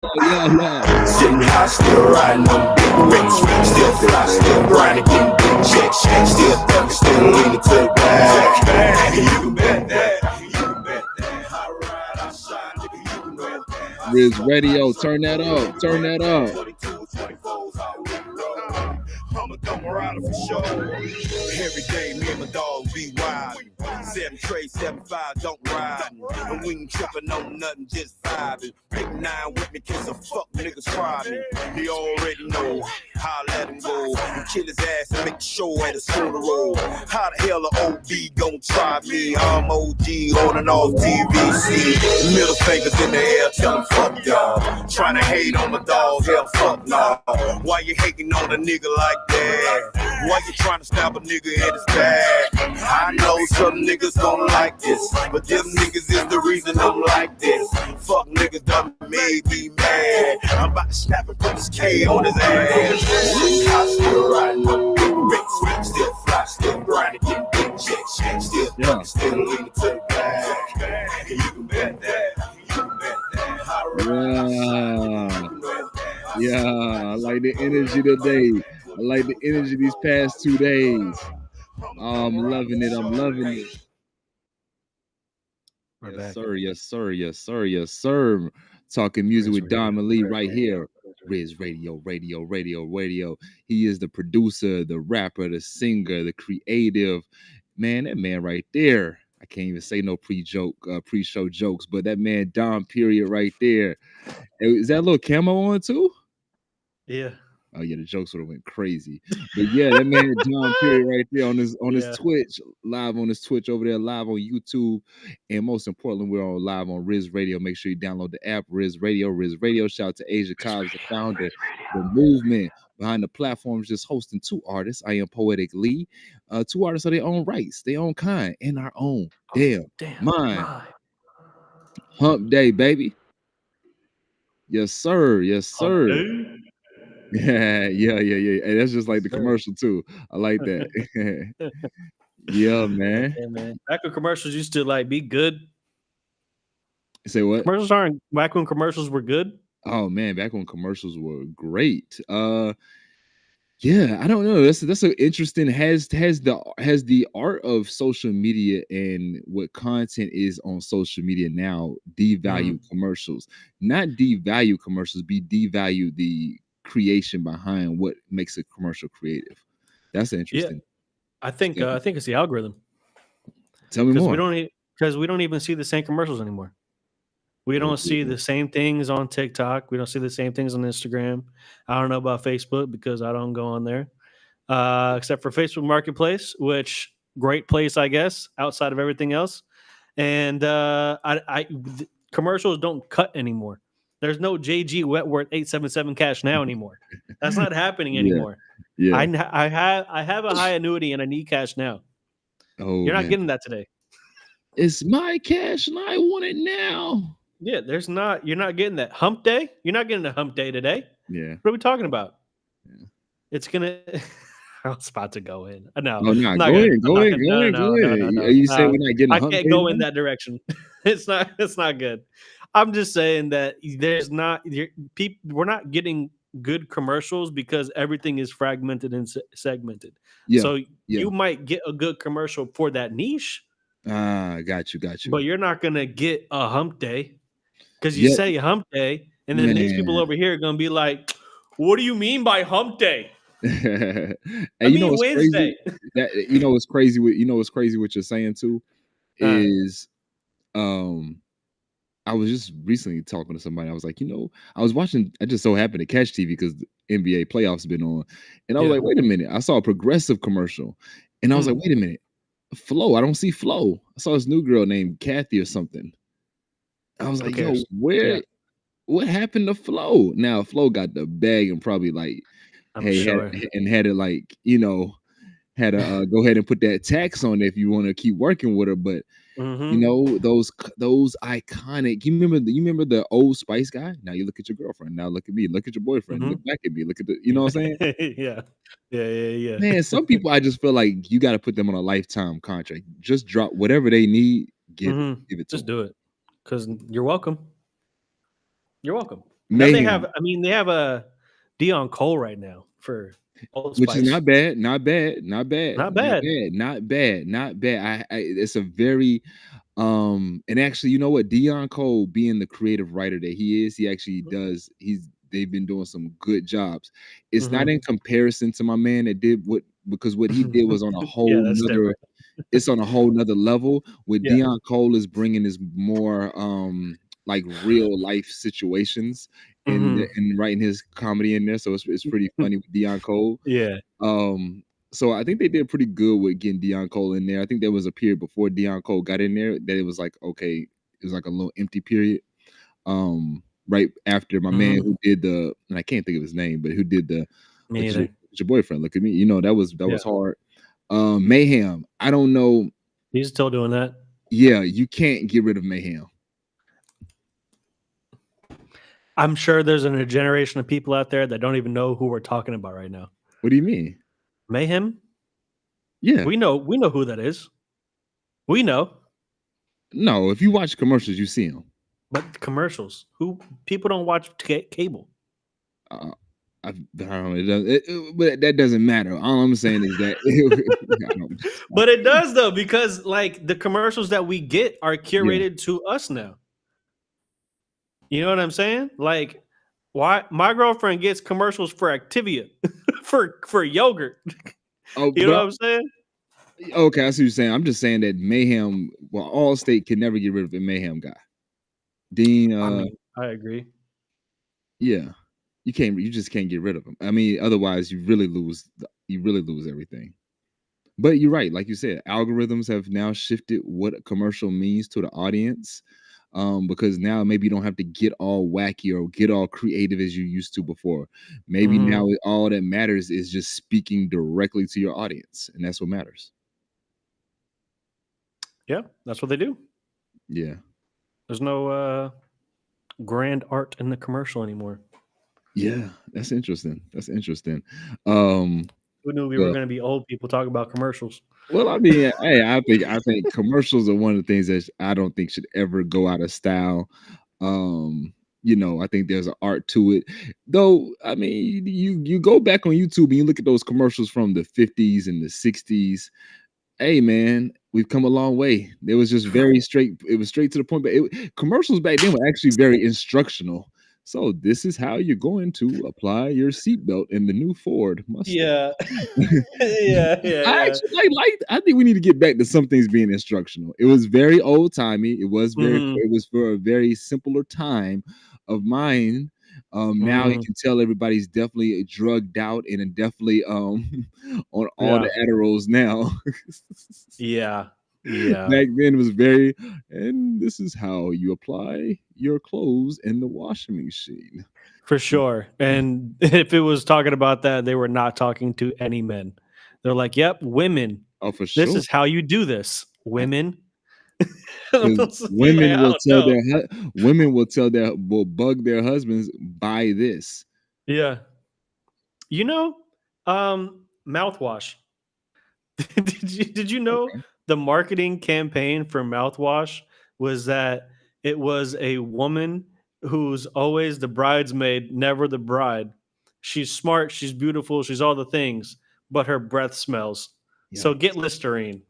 Yeah. Sitting high, still riding on big bricks. Still fly, still grinding, getting big checks. Still thugging, still leaning to the back. You can bet that. You can bet that. I ride, I shine, nigga. You can bet that. Riz Radio, turn that up. Turn that up. 22, 24's how we roll. I'm a dumb rider for sure. Every day, me and my dog be wild. 7 trade, 7-5, don't ride. And we ain't tripping on nothing, just vibing. Big 9 with me, cause some fuck niggas try me. He already know how I let him go. And kill his ass and make the show at a soda roll. How the hell a OB gon' try me? I'm OG on and off TVC. Middle fingers in the air, tell him fuck y'all. Trying to hate on my dog, hell fuck nah. Why you hating on a nigga like that? Why you trying to stab a nigga in his back? I know some niggas don't like this, but them niggas is the reason I'm like this. Fuck niggas done made me mad. I'm about to snap and put this K on his ass. I still riding on big bricks, still fly, still grinding, getting big checks, still thugging, still leaning to the back. You can bet that. You can bet that. Yeah, I like the energy today. I like the energy these past 2 days. I'm loving it. I'm loving it. Yes, sir. Yes, sir. Yes, sir. Yes, sir. Talking music with Diamond Lee right here. Riz Radio, Radio, Radio, Radio. He is the producer, the rapper, the singer, the creative. Man, that man right there. I can't even say no pre-show jokes, but that man Dom Period right there. Is that a little camo on too? Yeah. Oh yeah, the jokes would have went crazy. But yeah, that man Dom Period right there on his Twitch, live on his Twitch over there, live on YouTube, and most importantly, we're on live on Riz Radio. Make sure you download the app, Riz Radio, Riz Radio. Shout out to Asia Cobbs, the founder, the movement behind the platform, just hosting 2 artists. I am Poetic Lee. 2 artists of their own rights, their own kind, and our own damn mind. Hump Day, baby. Yes, sir. Yes, sir. Yeah. And that's just like the commercial too. I like that. Yeah, man. Yeah, man. Back when commercials used to like be good. Say what? Commercials aren't back when commercials were good. Oh man, back when commercials were great. Yeah, I don't know. That's an interesting has the art of social media and what content is on social media now devalue commercials. Not devalue commercials, be devalue the creation behind what makes a commercial creative. That's interesting. Yeah. I think it's the algorithm. Tell me more. Because we don't even see the same commercials anymore. We don't see the same things on TikTok. We don't see the same things on Instagram. I don't know about Facebook because I don't go on there, except for Facebook Marketplace, which great place, I guess, outside of everything else. And commercials don't cut anymore. There's no JG Wetworth 877 cash now anymore. That's not happening anymore. Yeah. I have a high annuity and I need cash now. Oh, you're not getting that today. It's my cash and I want it now. Yeah, you're not getting that hump day. You're not getting a hump day today. Yeah. What are we talking about? Yeah. It's gonna. I was about to go in. No, go ahead. You say we're not getting. I can't go in that direction. It's not good. I'm just saying that we're not getting good commercials because everything is fragmented and segmented. Yeah. So you might get a good commercial for that niche. Got you. But you're not gonna get a hump day. Because you say hump day, and then these people over here are going to be like, what do you mean by hump day? And you know what's Wednesday. Crazy? What's crazy what you're saying too is I was just recently talking to somebody. I was like, I just so happened to catch TV because the NBA playoffs have been on. And I was like, wait a minute. I saw a Progressive commercial. And I was like, wait a minute. Flo, I don't see Flo. I saw this new girl named Kathy or something. I was like, what happened to Flo? Now Flo got the bag and probably like, had it like, had to go ahead and put that tax on it if you want to keep working with her. But those iconic. You remember the Old Spice guy? Now you look at your girlfriend. Now look at me. Look at your boyfriend. Look back at me. Look at the. You know what I'm saying? Yeah. Man, some people I just feel like you got to put them on a lifetime contract. Just drop whatever they need. Give it. Just do it. Because you're welcome. You're welcome. Now they Mayhem, have. I mean, they have a Dion Cole right now for Old which is Spice. not bad, not bad, not bad, Not not bad. bad, not bad, not bad. It's a very and actually, you know what? Dion Cole, being the creative writer that he is, he actually does. They've been doing some good jobs. It's not Mhm. in comparison to my man that did because what he did was on a whole Yeah, that's nother. different. It's on a whole nother level. What Yeah. Dion Cole is bringing is more like real life situations Mhm. and writing his comedy in there. So it's pretty funny with Dion Cole. Yeah. So I think they did pretty good with getting Dion Cole in there. I think there was a period before Dion Cole got in there that it was like, okay, it was like a little empty period. Right after my man Mhm. who did and I can't think of his name, but who did Me Look at neither. your boyfriend, look at me. You know, that was Yeah. hard. Mayhem. I don't know. He's still doing that. Yeah, you can't get rid of Mayhem. I'm sure there's a generation of people out there that don't even know who we're talking about right now. What do you mean? Mayhem? Yeah. We know who that is. We know. No, if you watch commercials, you see him. But commercials, people don't watch cable. I don't know. But that doesn't matter. All I'm saying is that. But it does though, because like the commercials that we get are curated to us now. You know what I'm saying? Like, why my girlfriend gets commercials for Activia, for yogurt. Oh, You know what I'm saying? Okay, I see what you're saying. I'm just saying that Mayhem, Allstate can never get rid of a Mayhem guy. Dean, I mean, I agree. Yeah, you just can't get rid of him. I mean, otherwise you really lose everything. But you're right, like you said, algorithms have now shifted what a commercial means to the audience. Because now maybe you don't have to get all wacky or get all creative as you used to before. Maybe now all that matters is just speaking directly to your audience, and that's what matters. Yeah, that's what they do. Yeah. There's no grand art in the commercial anymore. Yeah, that's interesting. That's interesting. Who knew we were going to be old people talking about commercials? Well, I mean, hey, I think commercials are one of the things that I don't think should ever go out of style. You know, I think there's an art to it. Though, I mean, you go back on YouTube and you look at those commercials from the 50s and the 60s. Hey, man, we've come a long way. It was just very straight. It was straight to the point. But commercials back then were actually very instructional. So this is how you're going to apply your seatbelt in the new Ford Mustang. Yeah, yeah. I actually I think we need to get back to some things being instructional. It was very old timey. It was It was for a very simpler time of mine. Now you can tell everybody's definitely drugged out and definitely on all the Adderalls now. Yeah. Back then it was very, and this is how you apply your clothes in the washing machine. For sure. And if it was talking about that, they were not talking to any men. They're like, yep, women. Oh, for sure. This is how you do this. Women. Women will bug their husbands, buy this. Yeah. You know, mouthwash. Did you know the marketing campaign for mouthwash was that it was a woman who's always the bridesmaid, never the bride. She's smart, she's beautiful, she's all the things, but her breath smells. Yeah. So get Listerine.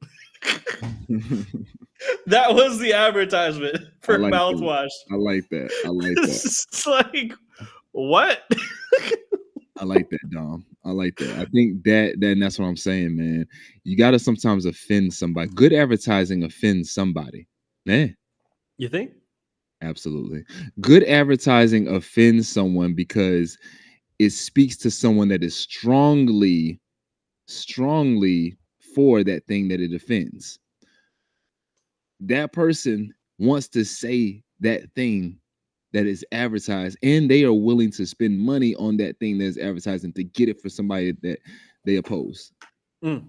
That was the advertisement for mouthwash. I like that. It's like, what? I like that, Dom. I like that. I think that's what I'm saying, man. You got to sometimes offend somebody. Good advertising offends somebody. Man. You think? Absolutely. Good advertising offends someone because it speaks to someone that is strongly for that thing that it offends. That person wants to say that thing that is advertised, and they are willing to spend money on that thing that's advertising to get it for somebody that they oppose. Yeah.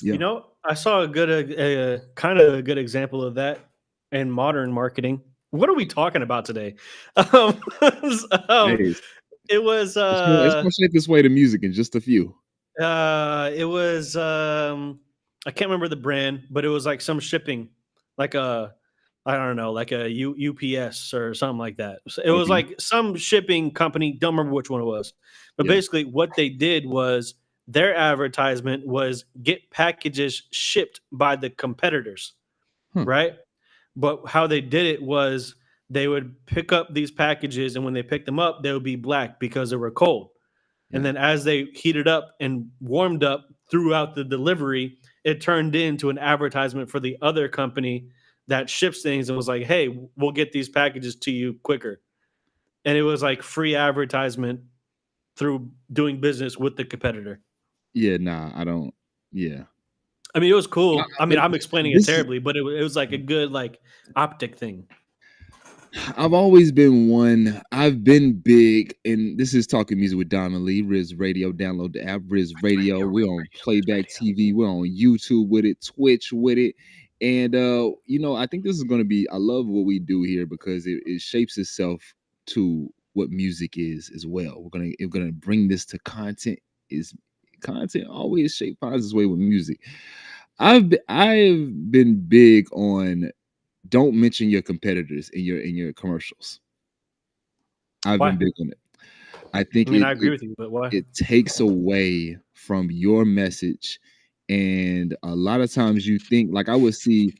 You know, I saw a kind of a good example of that in modern marketing. What are we talking about today? It was let's go straight this way to music in just a few. It was I can't remember the brand, but it was like some shipping, like a I don't know, like a UPS or something like that. So it was like some shipping company. Don't remember which one it was, but Yeah. basically what they did was their advertisement was get packages shipped by the competitors, Huh. right? But how they did it was they would pick up these packages, and when they picked them up, they would be black because they were cold. And Yeah. then as they heated up and warmed up throughout the delivery, it turned into an advertisement for the other company that ships things and was like, "Hey, we'll get these packages to you quicker." And it was like free advertisement through doing business with the competitor. Yeah, nah, I don't. Yeah. I mean, it was cool. I mean, But I'm explaining it this is terribly, but it was like a good like optic thing. I've always been one. I've been big, and this is Talking Music with Diamond Lee, Riz Radio. Download the app, Riz Radio. We're on Playback TV. We're on YouTube with it, Twitch with it. And I think this is gonna be I love what we do here because it shapes itself to what music is as well. We're gonna bring this to content. Is content always finds its way with music. I've been big on don't mention your competitors in your commercials. I've Why? been big on it. I think I mean, I agree with you, but why? it takes away from your message, and a lot of times you think like I would see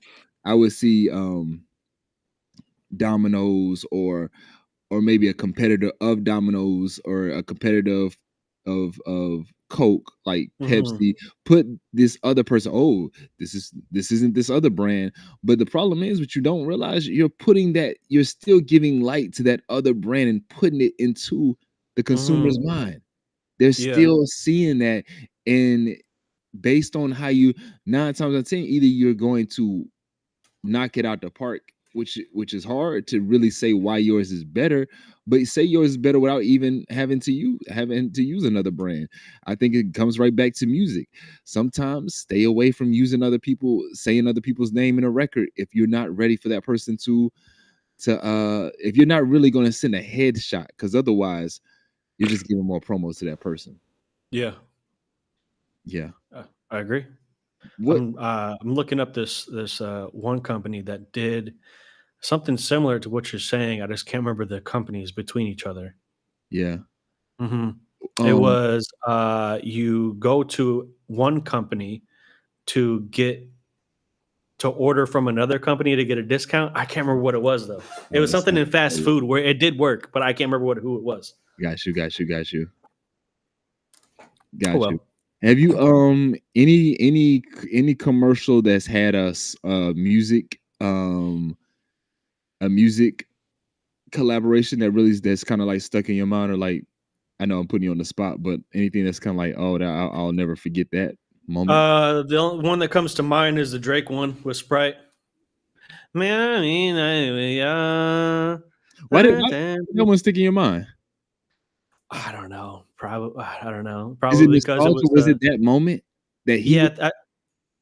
Domino's or maybe a competitor of Domino's or a competitor of Coke, like Mhm. Pepsi, put this other person. Oh, this isn't this other brand. But the problem is, what you don't realize, you're still giving light to that other brand and putting it into the consumer's Mhm. mind. They're Yeah. still seeing that, and based on how you 9 times out of 10, either you're going to knock it out the park, which is hard to really say why yours is better, but say yours is better without even having to use another brand. I think it comes right back to music. Sometimes stay away from using saying other people's name in a record if you're not ready for that person to if you're not really going to send a headshot, because otherwise you're just giving more promos to that person. Yeah. Yeah. I agree. What I'm looking up this one company that did something similar to what you're saying. I just can't remember the companies between each other. yeah. hmm It Um was you go to one company to get to order from another company to get a discount. I can't remember what it was though. It was that something sounds in fast food where it did work, but I can't remember who it was. got you, got you, got you. Oh Got you. well. Have you any commercial that's had a music collaboration that's kind of like stuck in your mind, or like I know I'm putting you on the spot, but anything that's kind of like, oh, that I'll never forget that moment. The only one that comes to mind is the Drake one with Sprite. Why that one stick in your mind? I don't know. Probably. I don't know. Is it Probably because it nostalgia? was Was it that moment that he was? yeah.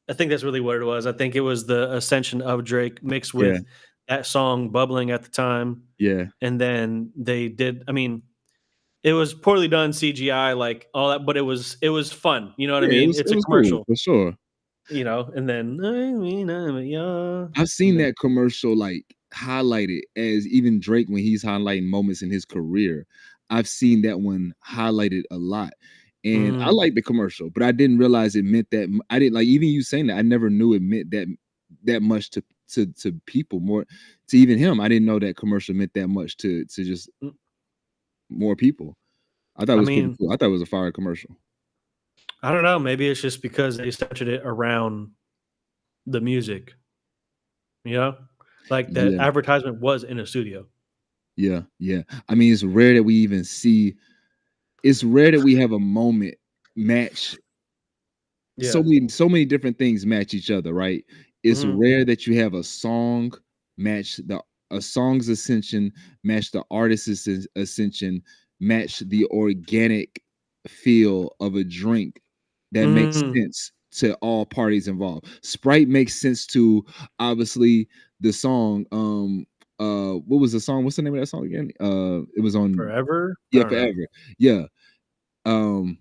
I think that's really what it was. I think it was the ascension of Drake mixed Yeah, with that song bubbling at the time, yeah, and then they did. I mean, it was poorly done CGI, like all that, but it was fun. You know what I yeah. mean? It It's a was cool commercial, for sure. and then I mean, I'm young, I've and seen then that commercial like highlighted as even Drake when he's highlighting moments in his career. I've seen that one highlighted a lot. And I mm, like the commercial, but I didn't realize it meant that I didn't like even you saying that I never knew it meant that much to people more to even him. I didn't know that commercial meant that much to just mm, more people. I thought it I was pretty mean, cool. I thought it was a fire commercial. I don't know. Maybe it's just because they centered it around the music. You know, like the Yeah, advertisement was in a studio. yeah, yeah. I mean, it's rare that we have a moment match Yeah. so many different things match each other, right? It's hmm rare that you have a song match a song's ascension match the artist's ascension match the organic feel of a drink that makes hmm sense to all parties involved. Sprite makes sense to obviously the song. What was the song? What's the name of that song again? It was on Forever. I yeah, don't know. Forever. Yeah. Um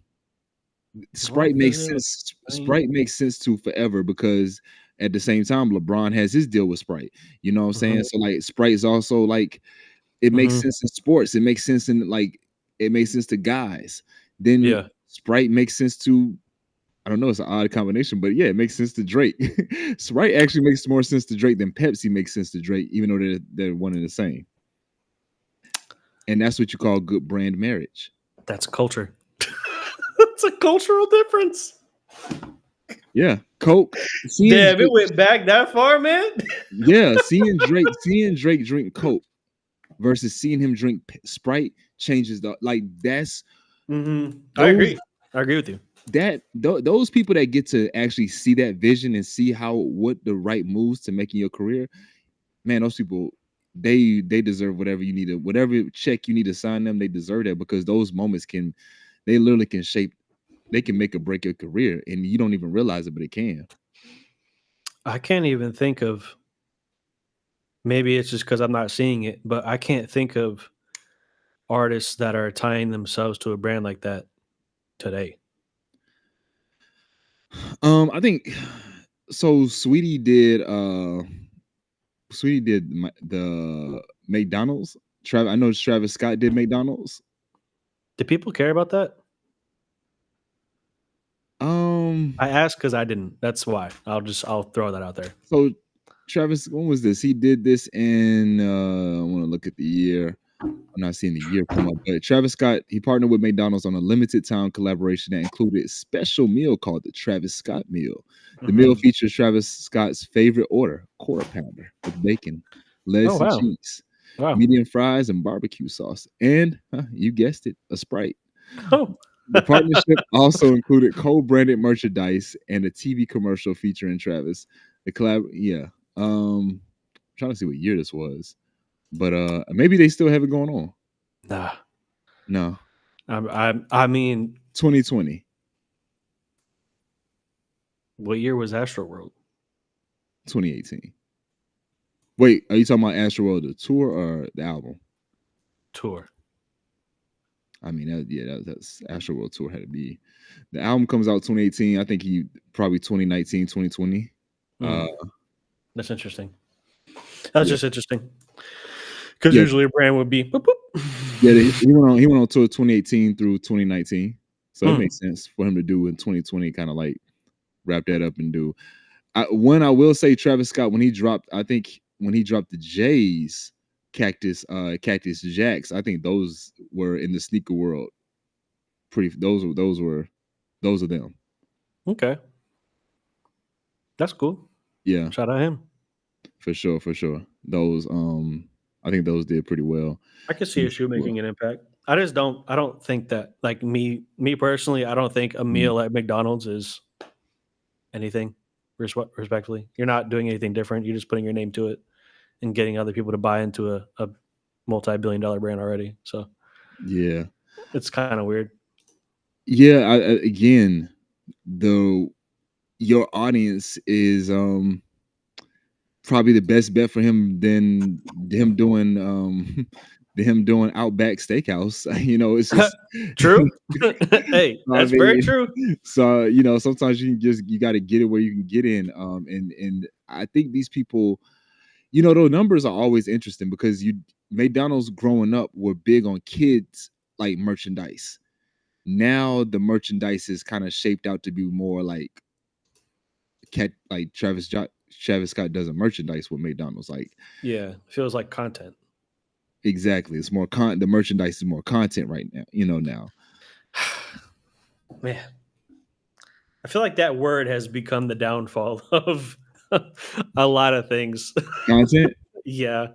What Sprite the makes hell? sense. Sprite makes sense to Forever because At the same time, LeBron has his deal with Sprite. You know what I'm saying? Mhm. So like Sprite is also like it makes Mhm. sense in sports. It makes sense in like it makes sense to guys. Then Yeah. Sprite makes sense to I don't know, it's an odd combination, but yeah, it makes sense to Drake. Sprite actually makes more sense to Drake than Pepsi makes sense to Drake, even though they're one and the same. And that's what you call good brand marriage. That's culture. It's a cultural difference. Yeah, Coke. Seeing Damn, it Drake, went back that far, man. yeah, seeing Drake drink Coke versus seeing him drink Sprite changes the like that's I those agree. I agree with you. those people that get to actually see that vision and see how what the right moves to make in your career, man, those people they deserve whatever you need to whatever check you need to sign them, they deserve that because those moments can they literally can shape they can make or break your career and you don't even realize it, but it can. I can't even think of. Maybe it's just because I'm not seeing it, but I can't think of artists that are tying themselves to a brand like that today. I think so. Sweetie did the McDonald's. I know Travis Scott did McDonald's. Do people care about that? Um, I asked because I didn't. That's why. I'll throw that out there. so Travis, when was this? He did this in I want to look at the year. I'm not seeing the year come up, but Travis Scott, he partnered with McDonald's on a limited time collaboration that included a special meal called the Travis Scott meal. The meal Mhm. features Travis Scott's favorite order, quarter pounder with bacon, Oh lettuce and wow, cheese, wow. medium fries, and barbecue sauce. And you guessed it, a Sprite. Oh, The partnership also included co-branded merchandise and a TV commercial featuring Travis. The collab, yeah. Trying to see what year this was, but maybe they still have it going on. nah. No, I mean, 2020, what year was Astroworld 2018. Wait, are you talking about Astroworld the tour or the album? tour? I mean, that's Astroworld tour had to be. The album comes out 2018. I think he probably 2019, 2020. Uh, That's interesting. That's yeah, just interesting because yeah, usually a brand would be. Boop, boop. yeah. He went on tour 2018 through 2019, so it Hmm. makes sense for him to do in 2020, kind of like wrap that up and do. I will say Travis Scott when he dropped, I think when he dropped the J's Cactus Jacks, I think those were in the sneaker world. Pretty those are them. Okay, that's cool. Yeah, Shout out him. for sure, for sure. Those I think those did pretty well. I could see in a the shoe sneaker world. making an impact. I just don't. I don't think that like me personally. I don't think a Mhm. meal at McDonald's is anything. Respectfully, you're not doing anything different. You're just putting your name to it and getting other people to buy into a multi-billion-dollar brand already. So Yeah. it's kind of weird. Yeah, again, the your audience is probably the best bet for him than him doing than him doing Outback Steakhouse. It's just True. Hey, I that's very mean, true. so sometimes you got to get it where you can get in. And I think these people, those numbers are always interesting because McDonald's growing up were big on kids like merchandise. Now the merchandise is kind of shaped out to be more like Travis Scott doesn't merchandise with McDonald's. Like Yeah, feels like content. exactly, it's more the merchandise is more content right now. Now. Man, I feel like that word has become the downfall of a lot of things. Content. Yeah,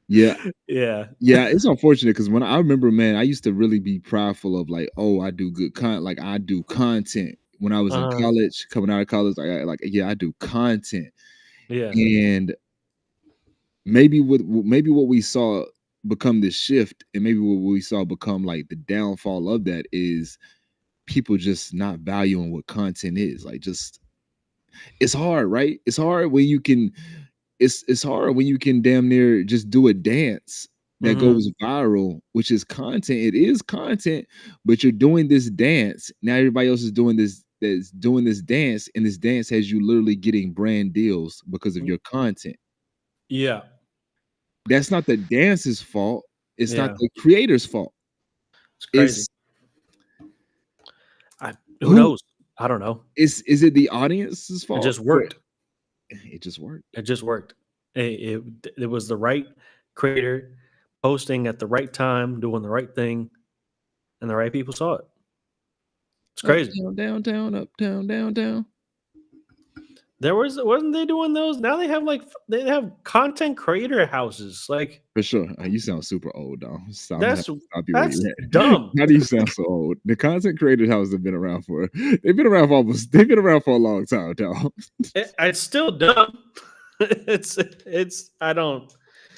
Yeah, yeah. yeah. It's unfortunate because when I remember, man, I used to really be prideful of like, oh, I do good content. Like I do content when I was in Uh-huh. college, coming out of college. Yeah, I do content, Yeah. and maybe what we saw become this shift, and maybe what we saw become like the downfall of that is people just not valuing what content is. Like, just it's hard, right? It's hard when you can. It's hard when you can damn near just do a dance that Mhm. goes viral, which is content. It is content, but you're doing this dance. Now everybody else is doing this. that's doing this dance, and this dance has you literally getting brand deals because of your content. Yeah. That's not the dance's fault. It's not Yeah. the creator's fault. It's crazy. It's Who knows? I don't know. Is it the audience's It fault? just worked. It just worked. It just worked. It was the right creator posting at the right time, doing the right thing, and the right people saw it. It's crazy. Uptown, downtown, uptown, downtown. Wasn't they doing those? Now they have content creator houses. Like, For sure. You sound super old, dog. that's that's dumb. How do you sound so old? The content creator houses have been around for they've been around for a long time, dog. It's still dumb. It's I don't.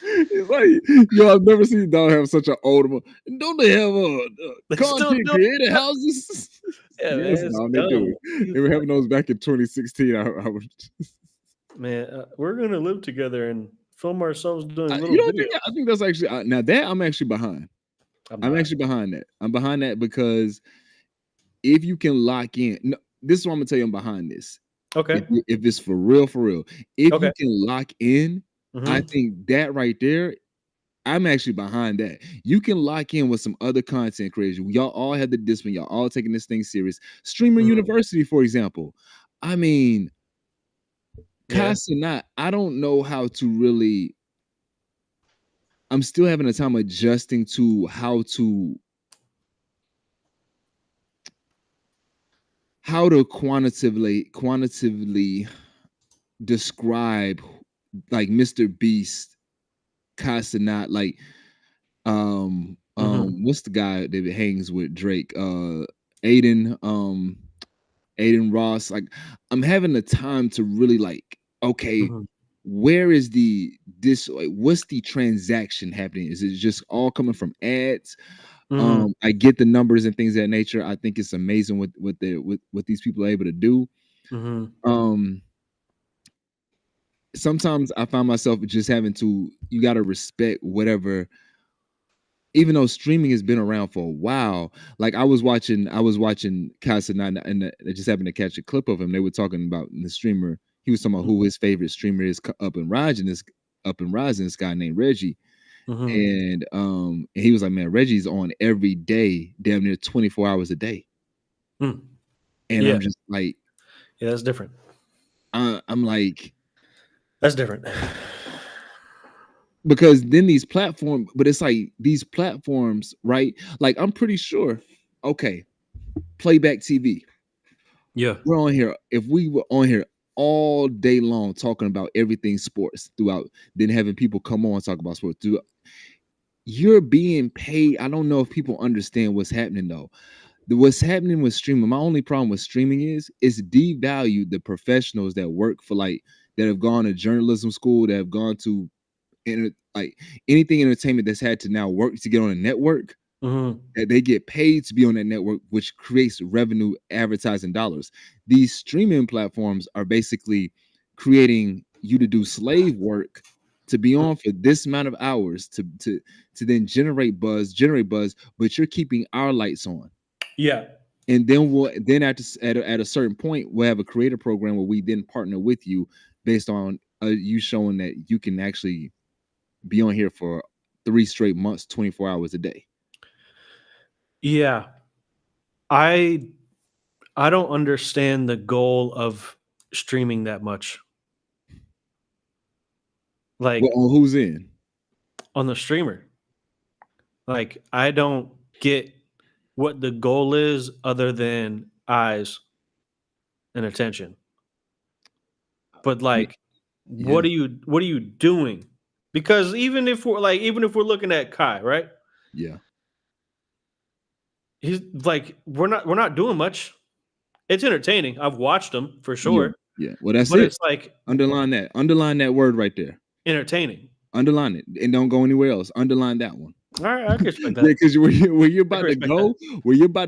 It's like, yo, I've never seen dog have such an old one. Don't they have They still content do. creator houses? Yeah, Yes, man, it's dog, they do. dumb. They were having those back in 2016. I would, Man, we're gonna live together and film ourselves doing little you know, videos. I think that's actually now that I'm actually behind. I'm actually behind that. I'm behind that because if you can lock in, no, this is what I'm gonna tell you. I'm behind this. Okay. If it's for real, if Okay. you can lock in, I Mhm. think that right there, I'm actually behind that. You can lock in with some other content creators. Y'all all have the discipline. Y'all all taking this thing serious. Streamer Mhm. University, for example. I mean, Yeah. Casanat, I don't know how to really. I'm still having a time adjusting to how to quantitatively describe like Mr. Beast, Casanat, like what's the guy that hangs with Drake? Aiden Ross. Like, I'm having the time to really like, okay, Mhm. where is what's the transaction happening? Is it just all coming from ads? Mhm. I get the numbers and things of that nature. I think it's amazing what these people are able to do. Mhm. Sometimes I find myself just having to, you got to respect whatever, even though streaming has been around for a while. Like I was watching Casanat, and I just happened to catch a clip of him. They were talking about the streamer. He was talking about who his favorite streamer is up and rising. This guy named Reggie. Mhm. And he was like, man, Reggie's on every day, damn near 24 hours a day. Mm. And Yeah. I'm just like, Yeah, that's different. I'm like, That's different. because then these platforms, but it's like these platforms, right? Like I'm pretty sure, okay, Playback TV. Yeah. We're on here. If we were on here all day long talking about everything sports throughout, then having people come on and talk about sports throughout, you're being paid. I don't know if people understand what's happening though. What's happening with streaming, my only problem with streaming is it's devalued the professionals that work for, like, that have gone to journalism school, that have gone to like anything entertainment that's had to now work to get on a network, that they get paid to be on that network, which creates revenue, advertising dollars. These streaming platforms are basically creating you to do slave work to be on for this amount of hours to then generate buzz, but you're keeping our lights on. Yeah. And then at a certain point, we'll have a creator program where we then partner with you based on you showing that you can actually be on here for 3 straight months, 24 hours a day. Yeah. I don't understand the goal of streaming that much. Like, well, on who's in? On the streamer. Like, I don't get what the goal is other than eyes and attention. But like, what are you doing? Because even if we're looking at Kai, right? Yeah. He's like, we're not doing much. It's entertaining. I've watched him for sure. Yeah. Well, that's but it. It's like, underline that word right there. Entertaining. Underline it and don't go anywhere else. Underline that one. All right, I can respect that. Yeah, because where you're about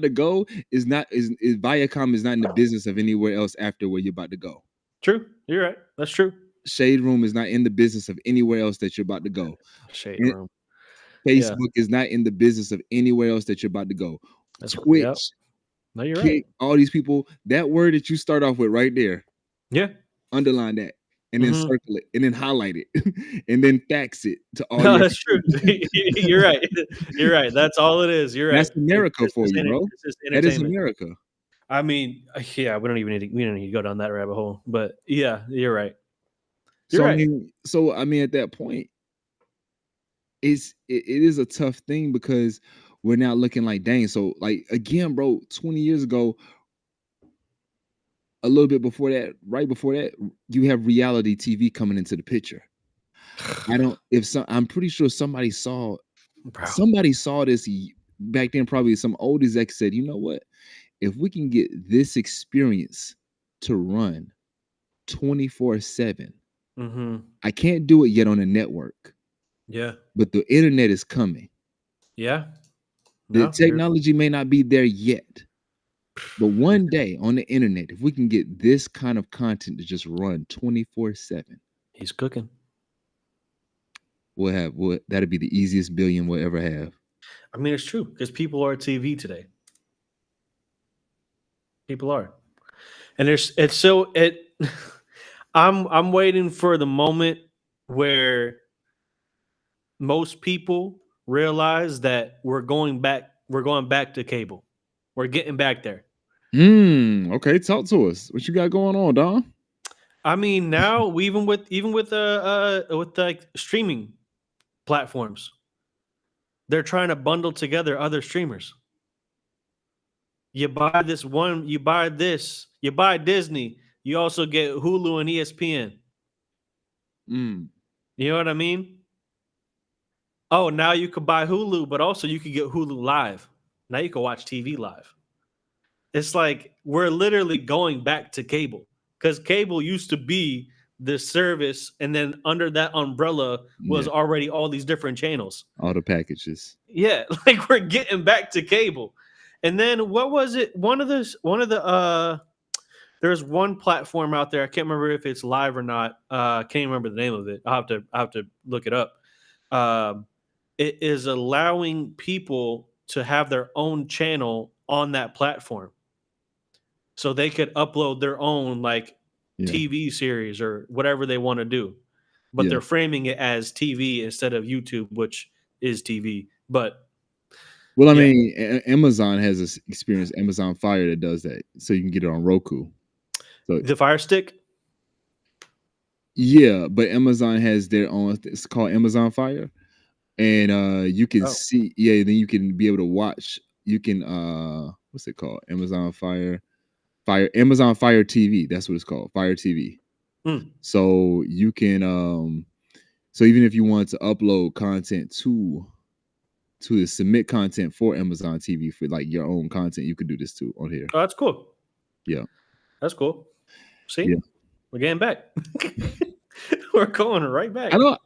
to go is Viacom is not in the business of anywhere else after where you're about to go. True. You're right. That's true. Shade Room is not in the business of anywhere else that you're about to go. Shade Room. Facebook is not in the business of anywhere else that you're about to go. That's Twitch, No, you're kick right. all these people. That word that you start off with right there, Yeah. underline that, and then Mhm. circle it, and then highlight it, and then fax it to all No, your. that's true. You're right. You're right. That's all it is. You're right. That's America It's for just you, bro. it's just That is entertainment. America. I mean, yeah, we don't need to go down that rabbit hole. But yeah, you're right. You're So right. I mean, at that point, it is a tough thing because we're now looking like, dang. So like again, bro, 20 years ago, a little bit before that, right before that, you have reality TV coming into the picture. I'm pretty sure somebody saw Bro. this back then. Probably some old exec said, you know what? If we can get this experience to run 24/7, Mm-hmm. I can't do it yet on a network, Yeah. but the internet is coming. Yeah. The No, technology may not be there yet, but one day on the internet, if we can get this kind of content to just run 24/7, he's cooking. that'll be the easiest billion we'll ever have. I mean, it's true because people are TV today. People are, and I'm waiting for the moment where most people realize that we're going back to cable. We're getting back there. Okay, talk to us. What you got going on, Don? I mean, now even with like streaming platforms, they're trying to bundle together other streamers. You buy Disney, you also get Hulu and ESPN. You know what I mean? Oh, now you could buy Hulu, but also you could get Hulu Live. Now you can watch TV live. It's like we're literally going back to cable because cable used to be the service, and then under that umbrella was already all these different channels, all the packages. Yeah, like we're getting back to cable. And then what was it? There's one platform out there. I can't remember if it's live or not. Can't remember the name of it. I'll have to look it up. It is allowing people to have their own channel on that platform, so they could upload their own TV series or whatever they want to do, but they're framing it as TV instead of YouTube, which is TV. But I mean, Amazon has this experience, Amazon Fire, that does that, so you can get it on Roku. So the Fire Stick. Yeah, but Amazon has their own. It's called Amazon Fire, and you can see. Yeah, then you can be able to watch. You can what's it called? Amazon Fire TV. That's what it's called, Fire TV. So you can so even if you want to upload content to submit content for Amazon TV for like your own content, you could do this too on here. Oh, that's cool. Yeah, that's cool. See, we're getting back. We're going right back. I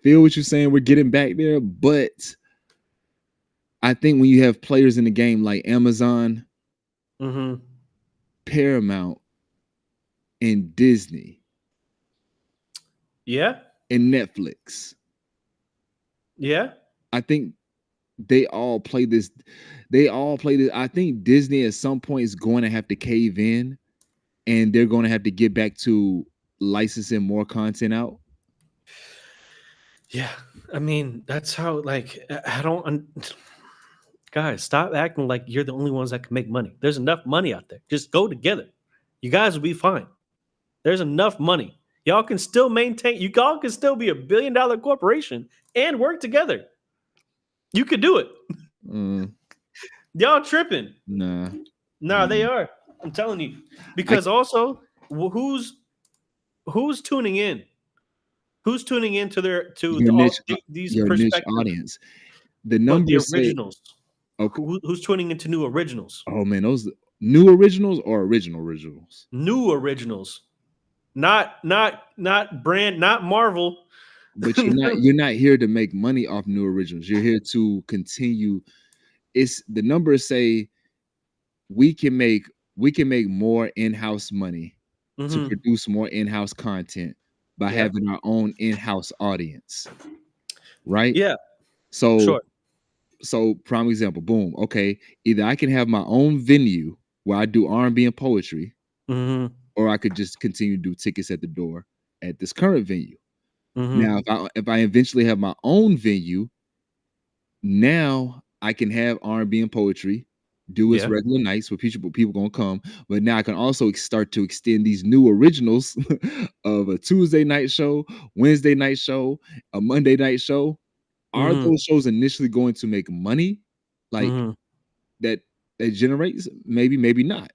feel what you're saying. We're getting back there, but I think when you have players in the game like Amazon, Paramount, and Disney, and Netflix, I think they all play this. I think Disney at some point is going to have to cave in, and they're going to have to get back to licensing more content out. Yeah, I mean, that's how, I don't... Guys, stop acting like you're the only ones that can make money. There's enough money out there. Just go together. You guys will be fine. There's enough money. Y'all can still maintain... Y'all can still be $1 billion corporation and work together. You could do it. Y'all tripping. Nah, they are. I'm telling you. Because also, who's tuning in? Who's tuning into these niche audience? The numbers the originals. Who's tuning into new originals? Oh man, those new originals or originals? New originals. Not brand, not Marvel. But you're not here to make money off new originals. You're here to continue. It's the numbers say we can make more in-house money to produce more in-house content by having our own in-house audience, right? Yeah. So So prime example, boom. Okay, either I can have my own venue where I do R&B and poetry, Mm-hmm. or I could just continue to do tickets at the door at this current venue. Mm-hmm. Now, if I eventually have my own venue, now I can have R&B and poetry, do its Yeah. regular nights where people gonna come. But now I can also start to extend these new originals of a Tuesday night show, Wednesday night show, a Monday night show. Are Mm-hmm. those shows initially going to make money? Like Mm-hmm. that generates? Maybe, maybe not.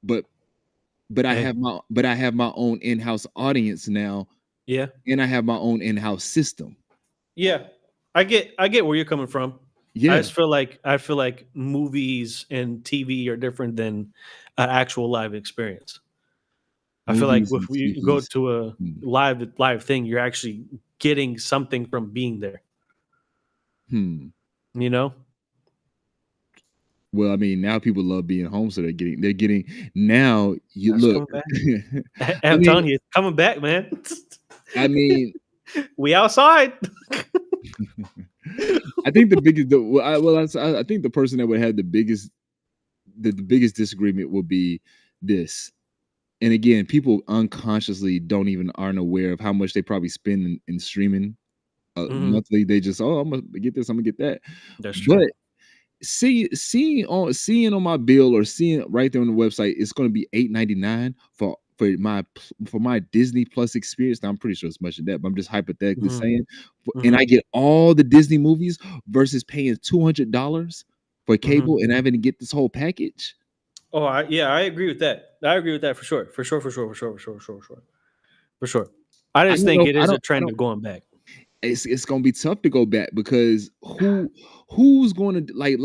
But I Hey. have my own in-house audience now, Yeah. and I have my own in-house system. Yeah. I get where you're coming from. I Yeah. just feel like movies and TV are different than an actual live experience. I feel like Movies if and you go TVs. to a Hmm. live thing, you're actually getting something from being there. Hmm. You know? Well, I mean, now people love being home, so they're getting now you That's look. coming back. I I'm mean telling you, it's coming back, man. I mean, We outside. I think the biggest I think the person that would have the biggest disagreement would be this. And again, people unconsciously aren't aware of how much they probably spend in streaming Mhm. monthly. They just, oh, I'm gonna get this, I'm gonna get that. That's true. But seeing on my bill or seeing right there on the website, it's going to be $8.99 for my Disney Plus experience. Now, I'm pretty sure it's much of that, but I'm just hypothetically Mhm. saying, and I Mhm. get all the Disney movies versus paying $200 for cable, Mhm. and having to get this whole package. Oh, I agree with that. I agree with that for sure. For sure. For sure. I I just don't think know. it is a trend of going back. It's gonna be tough to go back because who's going to like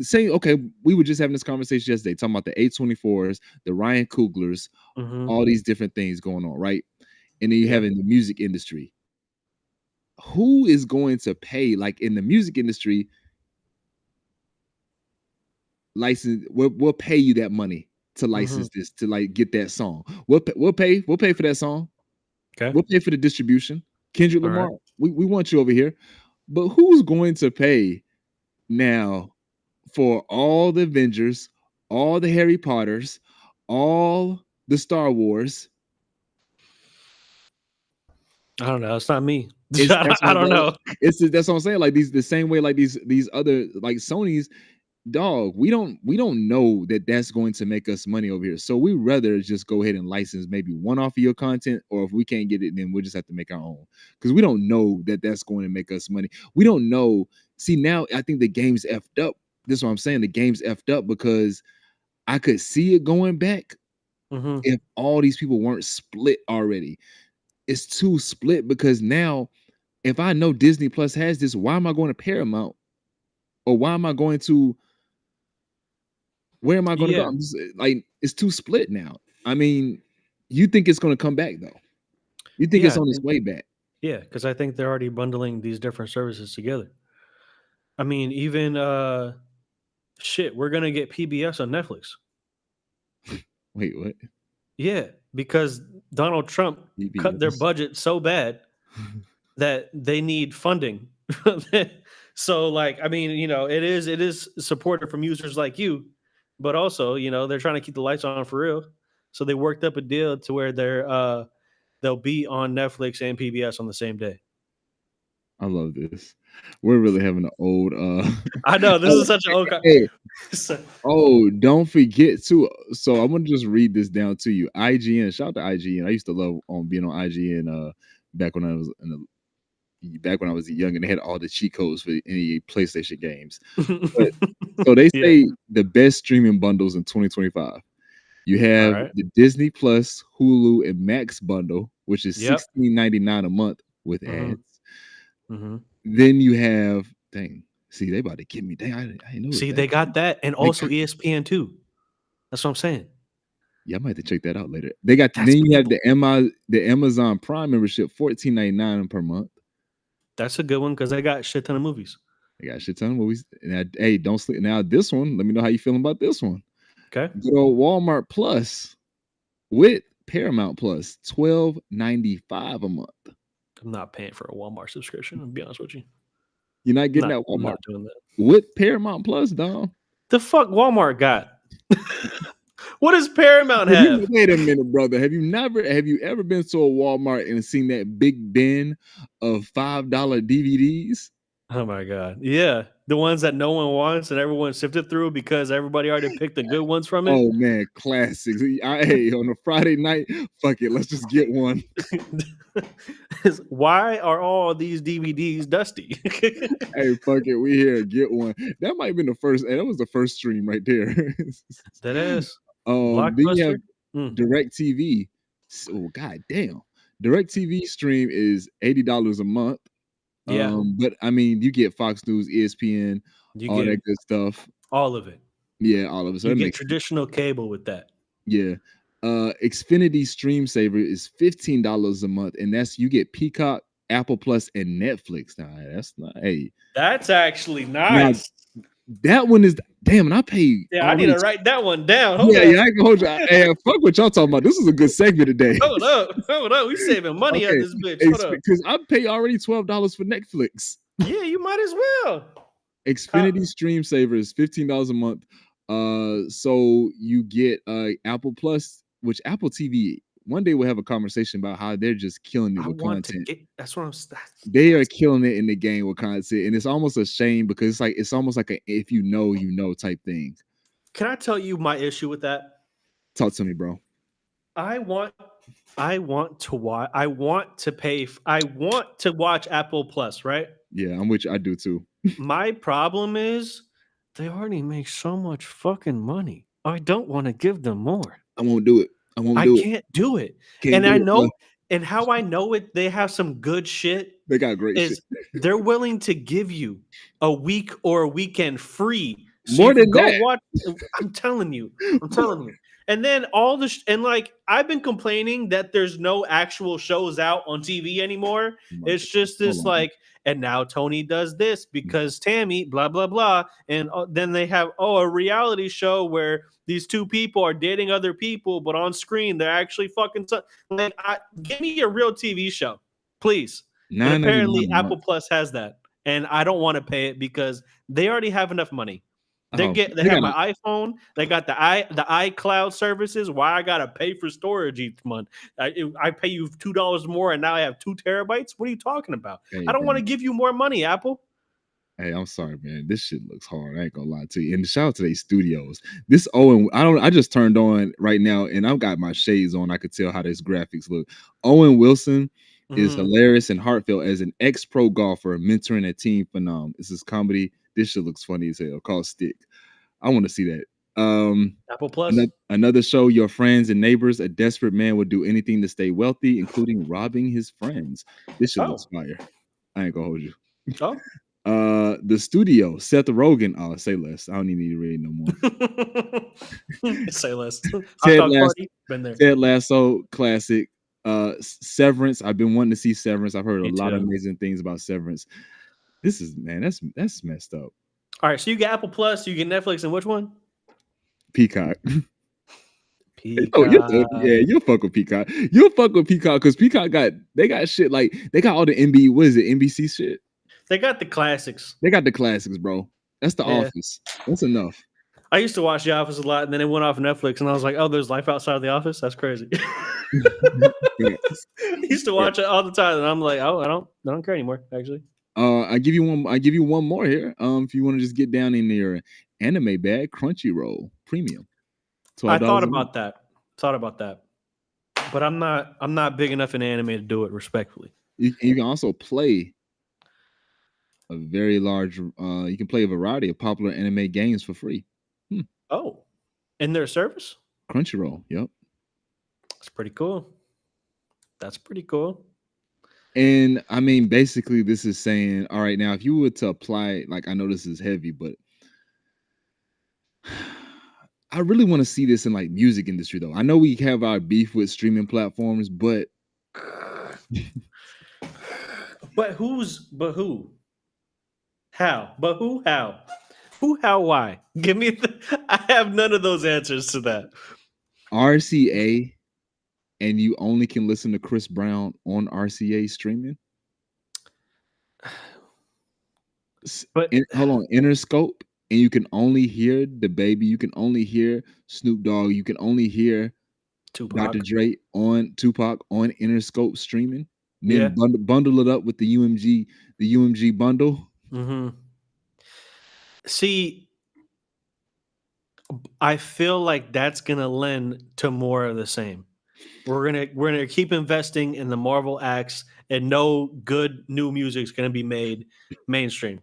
say, okay, we were just having this conversation yesterday talking about the A24s, the Ryan Cooglers, Mhm. all these different things going on, right? And then you Yeah. have in the music industry. Who is going to pay, like in the music industry, license? We'll pay you that money to Mhm. license this, to like get that song. We'll pay for that song. Okay. We'll pay for the distribution. Kendrick All right. Lamar, we want you over here. But who's going to pay now for all the Avengers, all the Harry Potters, all the Star Wars? I don't know. It's not me. It's that's I what don't know. that's what I'm saying. Like the same way, like these other like Sony's, dog. We don't know that that's going to make us money over here. So we rather just go ahead and license maybe one off of your content, or if we can't get it, then we'll just have to make our own, because we don't know that that's going to make us money. We don't know. See, now I think the game's effed up. This is what I'm saying. The game's effed up because I could see it going back Mhm. if all these people weren't split already. It's too split because now, if I know Disney Plus has this, why am I going to Paramount? Or why am I going to, where am I going to go? Yeah. I'm just, like, it's too split now. I mean, you think it's going to come back though? You think Yeah. it's on its way back? Yeah, because I think they're already bundling these different services together. I mean, even shit, we're gonna get PBS on Netflix. Wait, what? Yeah, because Donald Trump cut their PBS? budget so bad that they need funding. So, like, I mean, it is supported from users like you, but also, they're trying to keep the lights on for real. So they worked up a deal to where they'll be on Netflix and PBS on the same day. I love this. We're really having an old I know this oh, is such an old. hey, So- oh, don't forget to, so I'm gonna just read this down to you. IGN, shout out to IGN. I used to love being on IGN back when I was young, and they had all the cheat codes for any PlayStation games. But so they yeah. say the best streaming bundles in 2025. You All have right. the Disney Plus, Hulu, and Max bundle, which is Yep. $16.99 a month with Mhm. ads. Mhm. Then you have, dang, see, they about to get me. Dang, I didn't know it was See, that they got cheap. that, and They also got- ESPN too. That's what I'm saying. Yeah, I might have to check that out later. They got, That's then you have people. the Amazon Prime membership, $14.99 per month. That's a good one because they got a shit ton of movies. They got a shit ton of movies. And hey, don't sleep. Now this one, let me know how you feeling about this one. Okay. Good old Walmart Plus with Paramount Plus, $12.95 a month. I'm not paying for a Walmart subscription. I'll be honest with you. You're not getting Not, that Walmart not doing that. with Paramount Plus, dog. The fuck Walmart got? What does Paramount have? Wait a minute, brother. Have you ever been to a Walmart and seen that big bin of $5 DVDs? Oh my god. Yeah. The ones that no one wants and everyone sifted through because everybody already picked the good ones from it. Oh man, classics. Hey, on a Friday night, fuck it, let's just get one. Why are all these DVDs dusty? Hey, fuck it, we here, get one. That might have been the first, that was the first stream right there. That is Then you have Blockbuster. DirecTV. Oh god damn. DirecTV stream is $80 a month. Yeah. But I mean, you get Fox News, ESPN, You all get that good stuff. all of it. Yeah, all of it. So You that get makes traditional cable with that. yeah. Xfinity Stream Saver is $15 a month, and that's you get Peacock, Apple Plus, and Netflix. Nah, that's not. Hey, That's actually nice. that one is damn. And I pay. Yeah, I need to already- write that one down. Hold Yeah, up. yeah. I can hold you. Hey, fuck what y'all talking about. This is a good segment today. Hold up. We saving money Okay, on this bitch. Hold up. Because I pay already $12 for Netflix. Yeah, you might as well. Xfinity Stream Saver is $15 a month. So you get Apple Plus, which Apple TV. One day we'll have a conversation about how they're just killing it I with want to content. get. That's what I'm. They are killing it in the game with content, and it's almost a shame because it's almost like a if you know type thing. Can I tell you my issue with that? Talk to me, bro. I want to watch. I want to pay. I want to watch Apple Plus, right? Yeah, I'm with you. I do too. My problem is they already make so much fucking money. I don't want to give them more. I won't do it. I won't I do it. can't do it. Can't And do I it, know, bro. and how I know it, they have some good shit. They got great Is shit. they're willing to give you a week or a weekend free. More you can than that. Watch. I'm telling you. And then all the and like I've been complaining that there's no actual shows out on TV anymore. It's just this Hold on. like, and now Tony does this because Tammy, blah blah blah, and then they have a reality show where these two people are dating other people, but on screen they're actually fucking like. Give me a real TV show, please. And apparently, $9.99 a Apple month. Plus has that, and I don't want to pay it because they already have enough money. They Oh, they they have got my iPhone. They got the iCloud services. Why I gotta pay for storage each month? I pay you $2 more, and now I have 2 terabytes. What are you talking about? Hey, I don't want to man. give you more money, Apple. Hey, I'm sorry, man. This shit looks hard. I ain't gonna lie to you. And shout out to these studios. This Owen, I just turned on right now, and I've got my shades on. I could tell how this graphics look. Owen Wilson is Mhm. hilarious and heartfelt as an ex-pro golfer mentoring a team phenom. This is comedy. This shit looks funny as hell. Called Stick. I want to see that. Apple Plus. Another show, Your Friends and Neighbors. A desperate man would do anything to stay wealthy, including robbing his friends. This shit looks fire. I ain't gonna hold you. Oh. The Studio, Seth Rogen. Oh, say less. I don't even need to read no more. Say less. Ted Hot dog Lasso, party. Been there. Ted Lasso, classic. Severance. I've been wanting to see Severance. I've heard Me a lot of too. amazing things about Severance. This is that's messed up. All right, so you get Apple Plus, you get Netflix, and which one? Peacock. Peacock. Oh, you'll fuck with Peacock. You'll fuck with Peacock because Peacock got shit like they got all the NBC shit. They got the classics. They got the classics, bro. That's The Yeah. Office. That's enough. I used to watch The Office a lot, and then it went off Netflix, and I was like, "Oh, there's life outside of The Office. That's crazy." I used to watch it all the time, and I'm like, "Oh, I don't care anymore." Actually, I give you one more here. If you want to just get down in your anime bag, Crunchyroll Premium. I thought $12 a month. about that, but I'm not big enough in anime to do it respectfully. You can also play a very large. You can play a variety of popular anime games for free. Oh, in their service? Crunchyroll. Yep. That's pretty cool. That's pretty cool. And I mean, basically, this is saying, all right, now if you were to apply, like I know this is heavy, but I really want to see this in like music industry though. I know we have our beef with streaming platforms, but But who? How? But who? How? Who? How? Why? Give me. I have none of those answers to that. RCA, and you only can listen to Chris Brown on RCA streaming. But Hold on, Interscope, and you can only hear the baby. You can only hear Snoop Dogg. You can only hear Dr. Tupac, Dre on Tupac on Interscope streaming. And yeah. then bundle it up with the UMG bundle. Hmm. See, I feel like that's gonna lend to more of the same. We're gonna keep investing in the Marvel acts, and no good new music is gonna be made mainstream.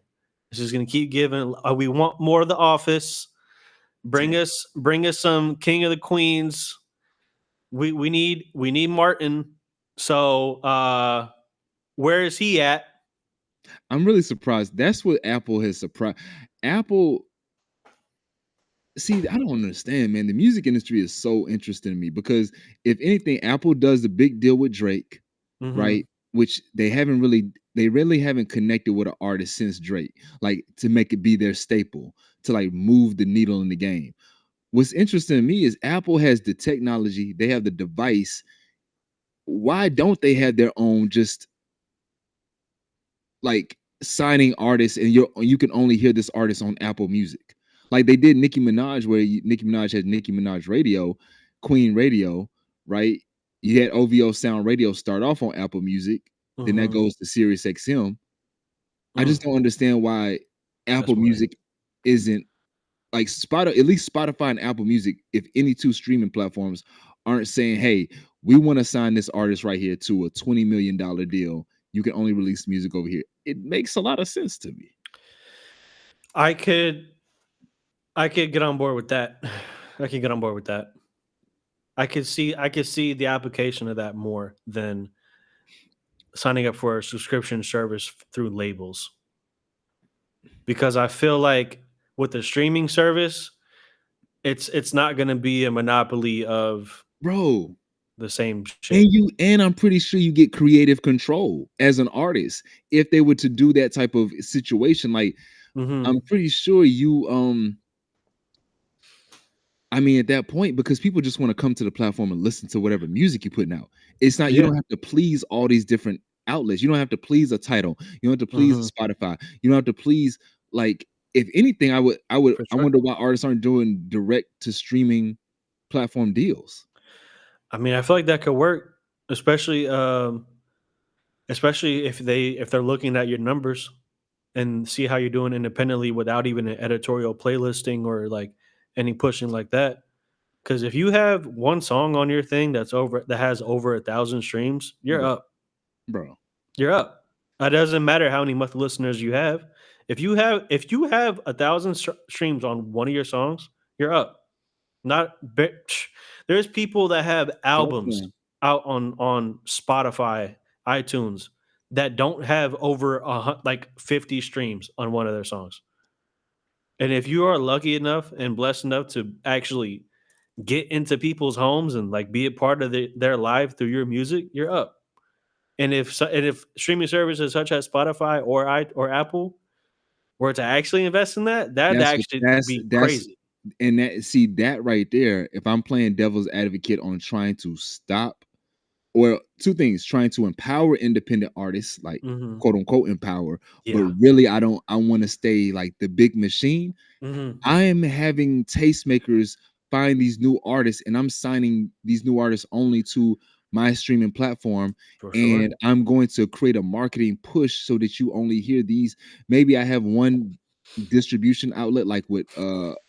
This is gonna keep giving. We want more of The Office. Bring us some King of the Queens. We need Martin. So where is he at? I'm really surprised. That's what Apple has surprised. Apple, see, I don't understand, man. The music industry is so interesting to me because if anything, Apple does the big deal with Drake, Mm-hmm. right? Which they really haven't connected with an artist since Drake, like to make it be their staple, to like move the needle in the game. What's interesting to me is Apple has the technology, they have the device. Why don't they have their own just like signing artists and you can only hear this artist on Apple Music? Like they did Nicki Minaj, where Nicki Minaj had Nicki Minaj Radio, Queen Radio, right? You had OVO Sound Radio start off on Apple Music, then that Mm-hmm. goes to Sirius XM. I Mm, just don't understand why that's Apple weird. Music isn't like Spotify, at least Spotify and Apple Music, if any two streaming platforms aren't saying, hey, we want to sign this artist right here to a $20 million deal. You can only release music over here. It makes a lot of sense to me. I could I could get on board with that. I could get on board with that. I could see the application of that more than signing up for a subscription service through labels. Because I feel like with the streaming service, it's not going to be a monopoly of Bro, the same shit. and I'm pretty sure you get creative control as an artist if they were to do that type of situation. Like Hmm. I'm pretty sure you I mean, at that point, because people just want to come to the platform and listen to whatever music you're putting out. It's not, you Yeah. don't have to please all these different outlets. You don't have to please a title. You don't have to please Hmm. Spotify. You don't have to please, like, if anything, For I sure. wonder why artists aren't doing direct to streaming platform deals. I mean, I feel like that could work, especially especially if they're looking at your numbers and see how you're doing independently without even an editorial playlisting or like any pushing like that. Because if you have one song on your thing that has over 1,000 streams, you're Bro, up. bro. You're up. It doesn't matter how many monthly listeners you have. If you have 1,000 streams on one of your songs, you're up. Not bitch. There's people that have albums Platform. out on Spotify, iTunes that don't have over like 50 streams on one of their songs. And if you are lucky enough and blessed enough to actually get into people's homes and like be a part of their life through your music, you're up. And if streaming services such as Spotify or Apple were to actually invest in that, that'd That's what actually be that's crazy. and that see that right there. If I'm playing devil's advocate on trying to stop, or two things, trying to empower independent artists, like Hmm. quote unquote empower, but Yeah. really I want to stay like the big machine. Hmm. I am having tastemakers find these new artists and I'm signing these new artists only to my streaming platform, For sure. and I'm going to create a marketing push so that you only hear these. Maybe I have one distribution outlet like with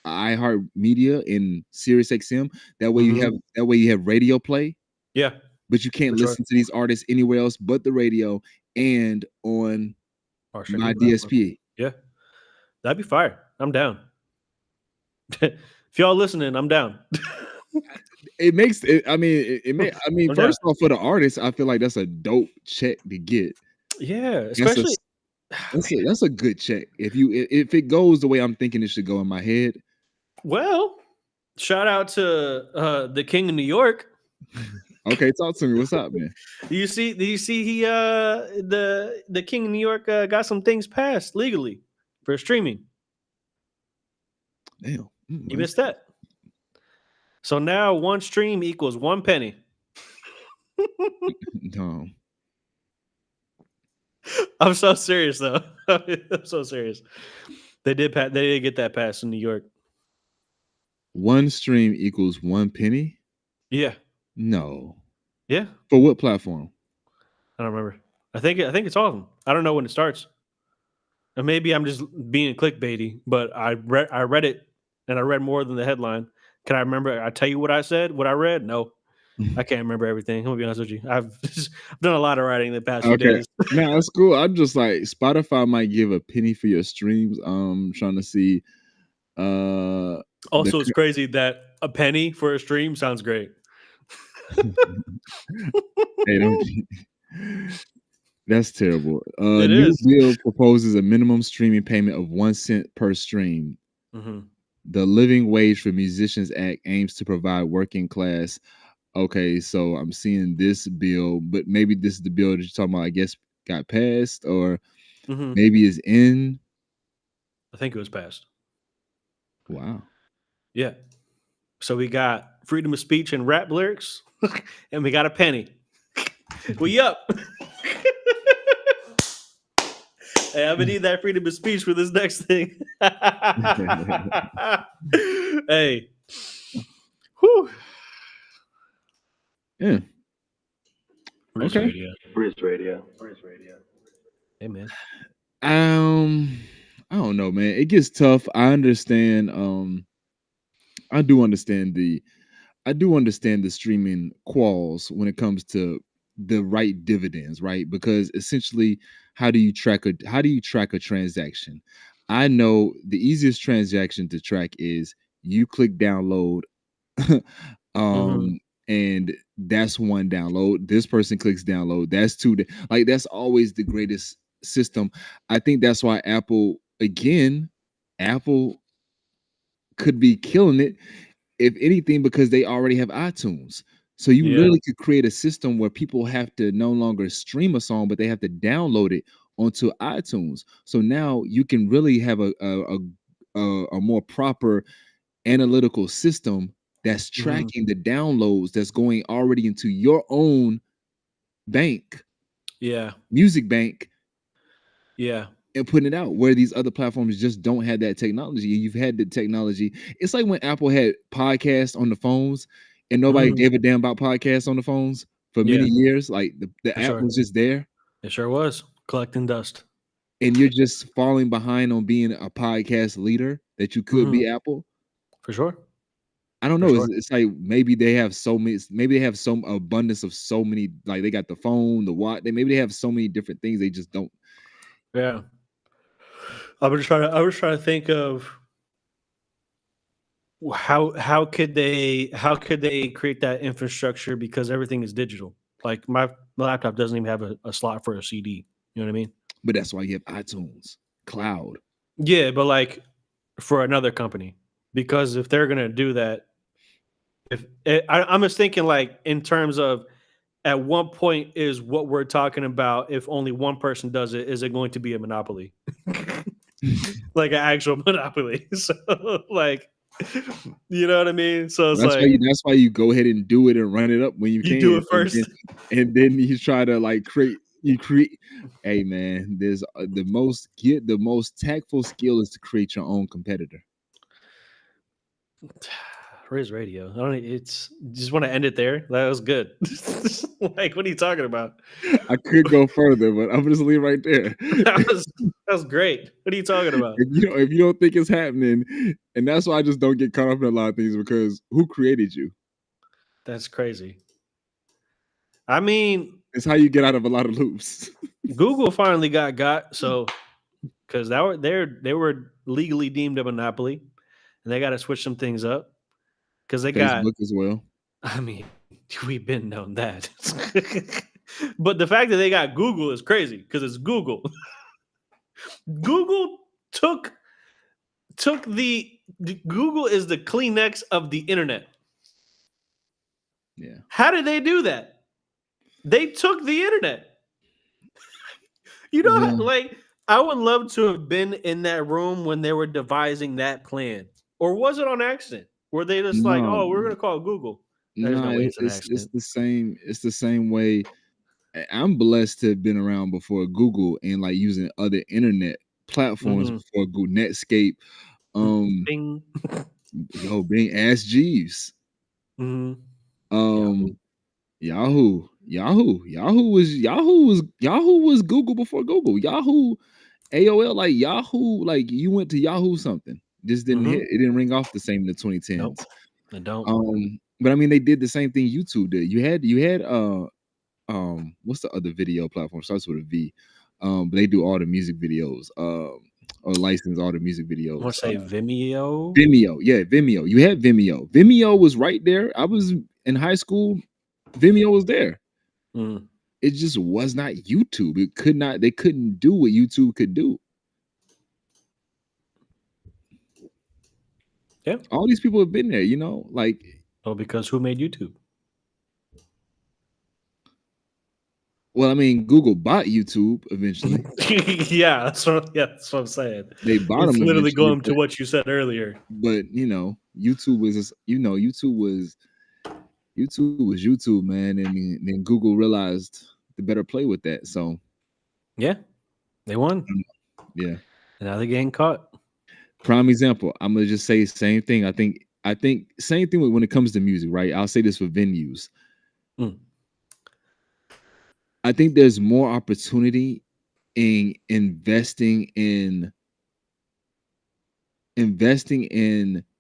iHeart Media and Sirius XM. Hmm. That way you have radio play, Yeah. but you can't For sure. listen to these artists anywhere else but the radio and on Our my streaming platform. DSP. Yeah. That'd be fire. I'm down. If y'all listening, I'm down. It makes it, I mean, I'm down. first off, for the artist, I feel like that's a dope check to get. Yeah. That's a Especially man. that's a good check. If it goes the way I'm thinking it should go in my head. Well, shout out to the King of New York. Okay, talk to me. What's up, man? Do you see he the King of New York got some things passed legally for streaming. Damn. You missed that. So now one stream equals 1 penny. No. I'm so serious though. I'm so serious. They did get that pass in New York. One stream equals 1 penny? Yeah. No. Yeah. For what platform? I don't remember. I think it's all of them. I don't know when it starts. And maybe I'm just being clickbaity, but I read it and I read more than the headline. Can I remember? I tell you what I said, what I read? No. I can't remember everything. I'm gonna be honest with you. I've done a lot of writing the past few days. No, that's cool. I'm just like Spotify might give a penny for your streams. Trying to see. Also, it's crazy that a penny for a stream sounds great. Hey, that's terrible. It new is. bill proposes a minimum streaming payment of 1 cent per stream. Mm-hmm. The Living Wage for Musicians Act aims to provide working class. Okay, so I'm seeing this bill, but maybe this is the bill that you're talking about, I guess, got passed, or maybe is in. I think it was passed. Wow. Yeah. So we got freedom of speech and rap lyrics, and we got a penny. We up. Hey, I'm gonna need that freedom of speech for this next thing. Hey. Whew. Yeah. Bruce Okay. Radio. Hey, man. I don't know, man. It gets tough. I understand. I do understand the streaming quals when it comes to the right dividends, right? Because essentially, how do you track a transaction? I know the easiest transaction to track is you click download, and that's one download. This person clicks download. That's two. Like that's always the greatest system. I think that's why Apple could be killing it, if anything, because they already have iTunes. So you literally could create a system where people have to no longer stream a song, but they have to download it onto iTunes. So now you can really have a more proper analytical system that's tracking the downloads that's going already into your own bank, music bank, and putting it out, where these other platforms just don't have that technology. You've had the technology. It's like when Apple had podcasts on the phones and nobody gave a damn about podcasts on the phones for many years. Like the app was just there. It sure was collecting dust. And you're just falling behind on being a podcast leader that you could be Apple. For sure. I don't know. It's like maybe they have some abundance of so many, like they got the phone, the watch. Maybe they have so many different things they just don't. Yeah. I was trying to think of how could they create that infrastructure, because everything is digital. Like my laptop doesn't even have a slot for a CD. You know what I mean? But that's why you have iTunes, cloud. Yeah, but like for another company, because if they're gonna do that, I'm just thinking like in terms of at one point is what we're talking about. If only one person does it, is it going to be a monopoly? Like an actual monopoly. So like, you know what I mean? So it's that's why you go ahead and do it and run it up when you can. Do it first, and then you try to like create. Hey man, there's the most tactful skill is to create your own competitor. Riz Radio. Just want to end it there. That was good. Like, what are you talking about? I could go further, but I'm just leave right there. That was great. What are you talking about? If you don't think it's happening, and that's why I just don't get caught up in a lot of things, because who created you? That's crazy. I mean, it's how you get out of a lot of loops. Google finally got so because they were legally deemed a monopoly, and they got to switch some things up. Because they Facebook as well. I mean, we've been known that. But the fact that they got Google is crazy, because it's Google. Google took Google is the Kleenex of the internet. Yeah. How did they do that? They took the internet. You know, like I would love to have been in that room when they were devising that plan. Or was it on accident? Were they just like, oh, we're gonna call Google? No, it's the same. It's the same way I'm blessed to have been around before Google and like using other internet platforms Mhm. before Google, Netscape. Bing. Bing, Ask Jeeves. Mhm. Um, Yahoo was Google before Google. Yahoo, AOL, like Yahoo, like you went to Yahoo something. Just didn't hit. Mhm. It didn't ring off the same in the Nope. 2010s. I don't. But I mean, they did the same thing YouTube did. You had what's the other video platform? Starts with a V. But they do all the music videos. Or license all the music I videos. want to say Vimeo. Vimeo, yeah, Vimeo. You had Vimeo. Vimeo was right there. I was in high school. Vimeo was there. Mm. It just was not YouTube. It could not. They couldn't do what YouTube could do. Yeah. All these people have been there. You know, like. Well, because who made YouTube? Well, I mean, Google bought YouTube eventually. Yeah, that's what I'm saying. They bought It's them literally eventually, going to what you said earlier. but you know, YouTube was YouTube, man, and then Google realized the better play with that. So Yeah, they won. yeah, And now they're getting caught. prime example. I'm gonna just say same thing. I think same thing when it comes to music, right? I'll say this for venues. Mm. I think there's more opportunity in investing in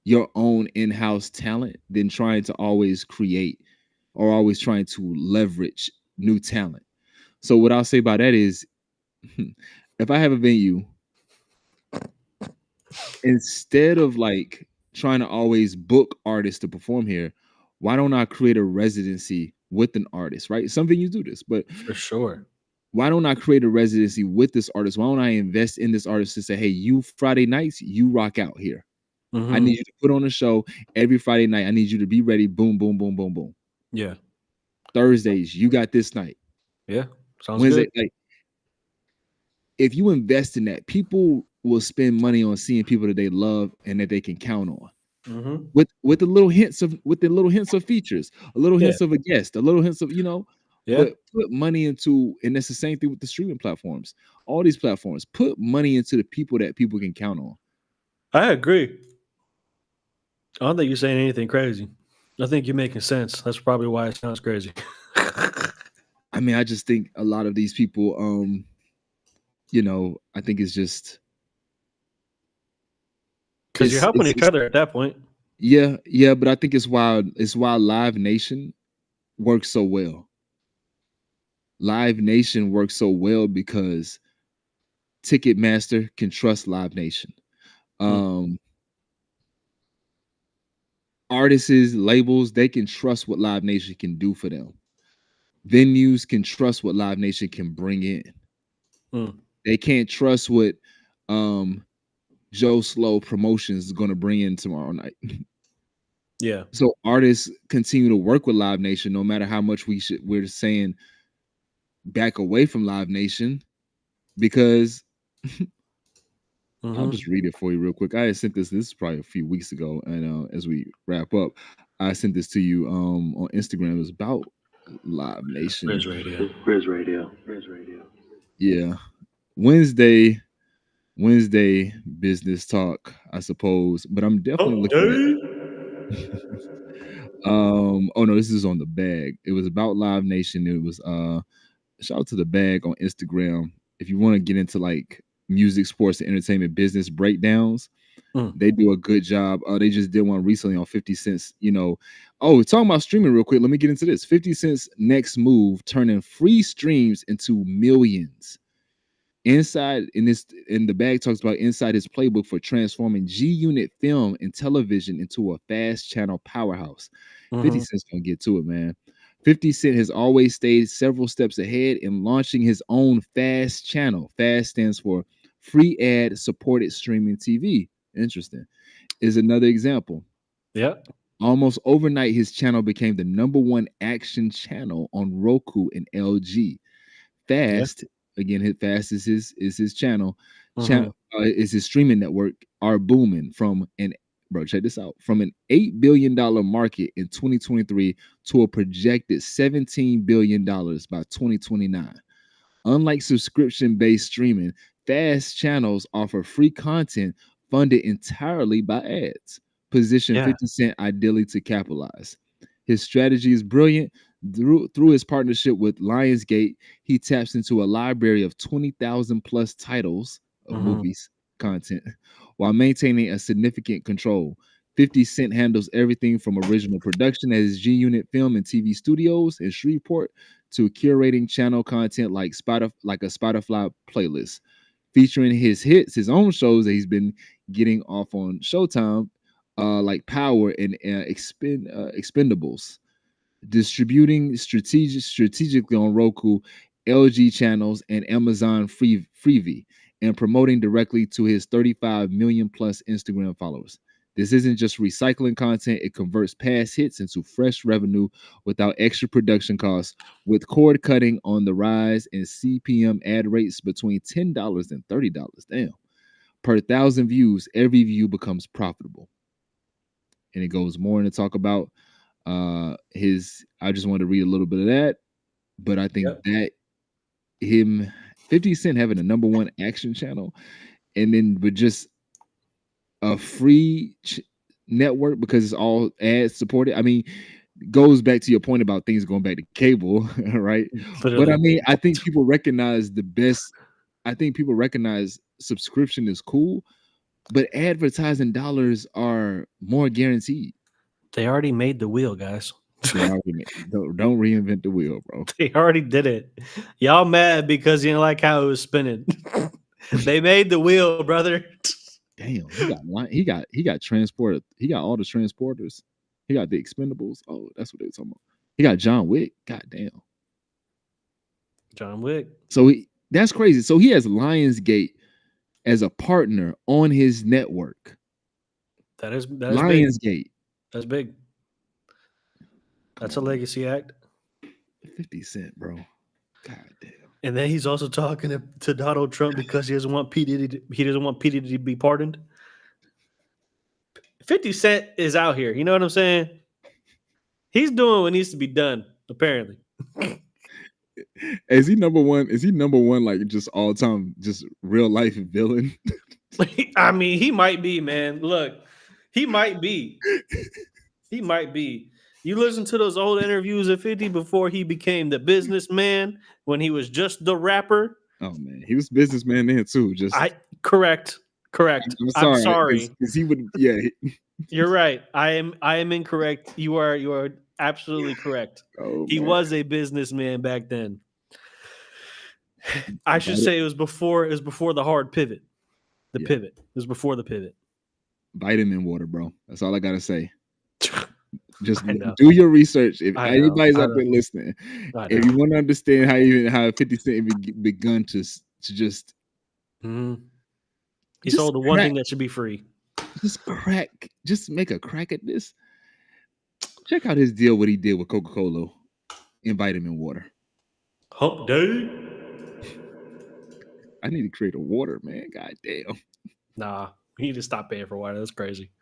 your own in-house talent than trying to always create or always trying to leverage new talent. So what I'll say about that is if I have a venue, instead of like trying to always book artists to perform here, why don't I create a residency with an artist, right? Some venues do this, but For sure. why don't I create a residency with this artist? Why don't I invest in this artist to say, hey, you Friday nights, you rock out here. I need you to put on a show every Friday night. I need you to be ready. Boom, boom, boom, boom, boom. Yeah. Thursdays, you got this night. Yeah. Sounds Wednesday, good. like if you invest in that, people will spend money on seeing people that they love and that they can count on. Mm-hmm. With the little hints of features, a little hints of a guest, a little hints of Yeah. but put money into, and that's the same thing with the streaming platforms. All these platforms put money into the people that people can count on. I agree. I don't think you're saying anything crazy. I think you're making sense. That's probably why it sounds crazy. I mean, I just think a lot of these people, I think it's just because you're helping each other at that point. Yeah, but I think it's why Live Nation works so well. Live Nation works so well because Ticketmaster can trust Live Nation. Artists, labels, they can trust what Live Nation can do for them. Venues can trust what Live Nation can bring in. They can't trust what Joe Slow Promotions is going to bring in tomorrow night. Yeah. So artists continue to work with Live Nation no matter how much we're saying back away from Live Nation, because I'll just read it for you real quick. I had sent this is probably a few weeks ago, and as we wrap up, I sent this to you on Instagram. It was about Live Nation. Riz Radio. Yeah. Wednesday business talk, I suppose. But I'm definitely looking at oh no, this is on the bag. It was about Live Nation. It was shout out to the bag on Instagram. If you want to get into like music, sports, and entertainment business breakdowns, they do a good job. They just did one recently on 50 Cent's, talking about streaming real quick. Let me get into this. 50 Cent's next move, turning free streams into millions. Inside in the bag talks about inside his playbook for transforming G-Unit film and television into a fast channel powerhouse. 50 Cent's gonna get to it, man. 50 Cent has always stayed several steps ahead in launching his own FAST channel. FAST stands for Free Ad Supported Streaming TV. Interesting. Is another example. Yeah. Almost overnight, his channel became the #1 action channel on Roku and LG. FAST, again, FAST is his channel. Is his streaming network are booming from bro, check this out. From an $8 billion market in 2023 to a projected $17 billion by 2029. Unlike subscription-based streaming, FAST channels offer free content funded entirely by ads, position 50 Cent ideally to capitalize. His strategy is brilliant. Through his partnership with Lionsgate, he taps into a library of 20,000 plus titles of movies content while maintaining a significant control. 50 Cent handles everything from original production at his G Unit Film and TV Studios in Shreveport to curating channel content like a Spotify playlist featuring his hits, his own shows that he's been getting off on Showtime, like Power and Expendables, distributing strategically on Roku, LG channels, and Amazon Freevee, and promoting directly to his 35 million plus Instagram followers. This isn't just recycling content, it converts past hits into fresh revenue without extra production costs, with cord cutting on the rise and CPM ad rates between $10 and $30. Damn. Per 1,000 views, every view becomes profitable. And it goes more to talk about his. I just wanted to read a little bit of that, but I think that 50 Cent having a #1 action channel, and then with just a free network because it's all ad supported. I mean, goes back to your point about things going back to cable, right? Literally. But I mean, I think people recognize subscription is cool, but advertising dollars are more guaranteed. They already made the wheel, guys. Don't reinvent the wheel, bro. They already did it. Y'all mad because you didn't like how it was spinning. They made the wheel, brother. Damn, he got transported. He got all the transporters. He got the Expendables. Oh, that's what they were talking about. He got John Wick. God damn. John Wick. So that's crazy. So he has Lionsgate as a partner on his network. That is Lionsgate. Big. That's big. That's a legacy act. 50 Cent, bro. God damn. And then he's also talking to Donald Trump because he doesn't want P. Diddy to be pardoned. 50 Cent is out here. You know what I'm saying? He's doing what needs to be done, apparently. Is he #1? Is he #1 like just all time, just real life villain? I mean, he might be, man. Look, he might be. He might be. You listen to those old interviews of 50 before he became the businessman, when he was just the rapper. Oh man, he was businessman then too. Correct. I'm sorry. Because he would, yeah. You're right. I am incorrect. You are absolutely correct. Oh, he was a businessman back then. I should say it was before the hard pivot. Pivot. It was before the pivot. Vitamin water, bro. That's all I gotta say. Just do your research. If anybody's out there listening, if you want to understand how 50 Cent begun to just he sold the one thing that should be free. Just make a crack at this. Check out his deal, what he did with Coca-Cola and vitamin water. Hump day. I need to create a water, man. God damn. Nah, you need to stop paying for water. That's crazy.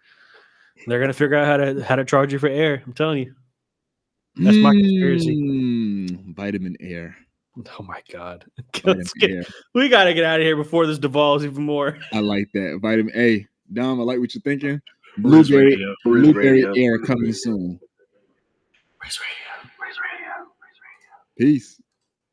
They're gonna figure out how to charge you for air. I'm telling you. That's my conspiracy. Vitamin air. Oh my god. We gotta get out of here before this devolves even more. I like that. Vitamin A. Dom, I like what you're thinking. Blueberry air coming soon. Raise radio. Peace.